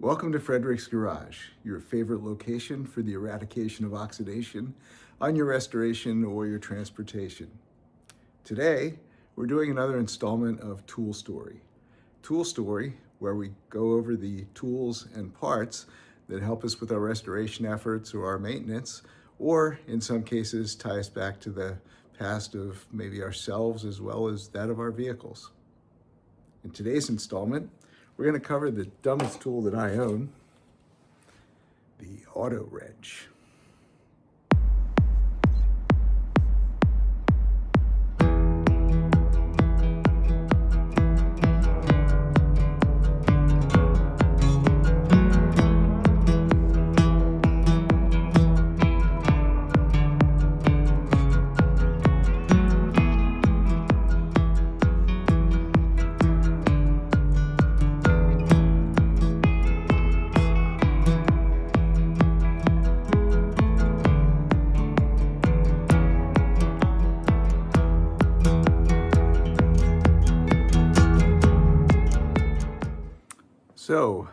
Welcome to Frederick's Garage, your favorite location for the eradication of oxidation on your restoration or your transportation. Today, we're doing another installment of Tool Story. Tool Story, where we go over the tools and parts that help us with our restoration efforts or our maintenance, or in some cases, tie us back to the past of maybe ourselves as well as that of our vehicles. In today's installment, we're going to cover the dumbest tool that I own, the auto wrench. So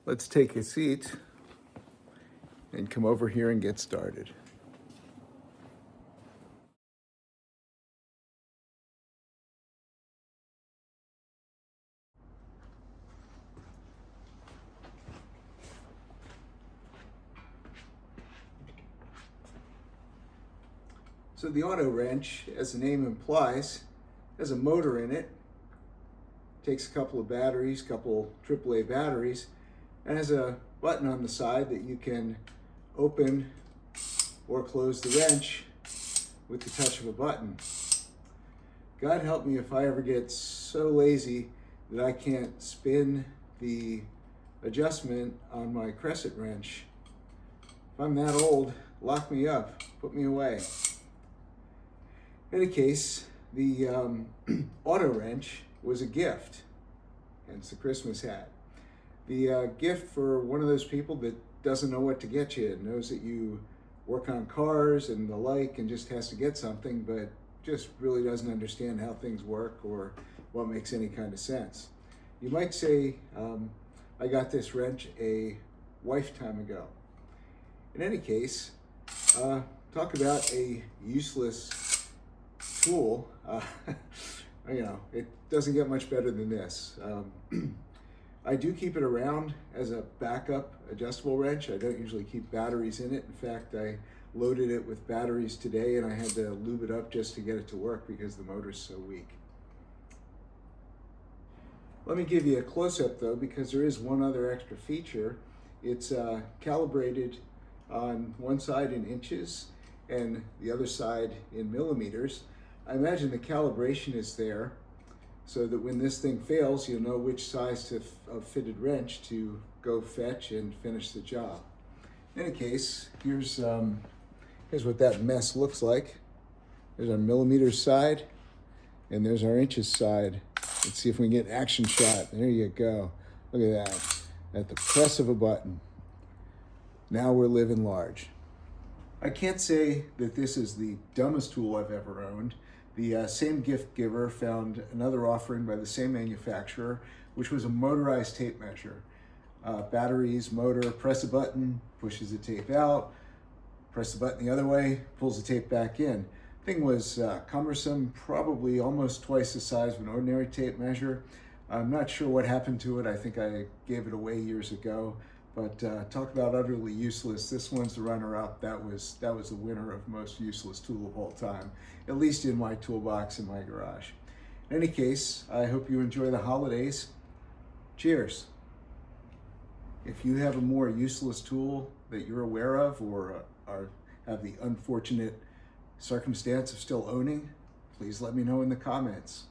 let's take a seat and come over here and get started. So the auto wrench, as the name implies, has a motor in it. Takes a couple of batteries, couple AAA batteries, and has a button on the side that you can open or close the wrench with the touch of a button. God help me if I ever get so lazy that I can't spin the adjustment on my crescent wrench. If I'm that old, lock me up, put me away. In any case, the auto wrench was a gift, hence the Christmas hat. The gift for one of those people that doesn't know what to get you, knows that you work on cars and the like and just has to get something, but just really doesn't understand how things work or what makes any kind of sense. You might say, I got this wrench a lifetime ago. In any case, talk about a useless tool. It doesn't get much better than this. I do keep it around as a backup adjustable wrench. I don't usually keep batteries in it. In fact, I loaded it with batteries today and I had to lube it up just to get it to work because the motor's so weak. Let me give you a close-up though, because there is one other extra feature. It's calibrated on one side in inches and the other side in millimeters. I imagine the calibration is there so that when this thing fails, you'll know which size of fitted wrench to go fetch and finish the job. In any case, here's what that mess looks like. There's our millimeters side and there's our inches side. Let's see if we can get an action shot. There you go. Look at that. At the press of a button. Now we're living large. I can't say that this is the dumbest tool I've ever owned. The same gift giver found another offering by the same manufacturer, which was a motorized tape measure. Batteries, motor, press a button, pushes the tape out, press the button the other way, pulls the tape back in. Thing was cumbersome, probably almost twice the size of an ordinary tape measure. I'm not sure what happened to it. I think I gave it away years ago. But talk about utterly useless. This one's the runner-up. That was the winner of most useless tool of all time, at least in my toolbox in my garage. In any case, I hope you enjoy the holidays. Cheers. If you have a more useless tool that you're aware of or have the unfortunate circumstance of still owning, please let me know in the comments.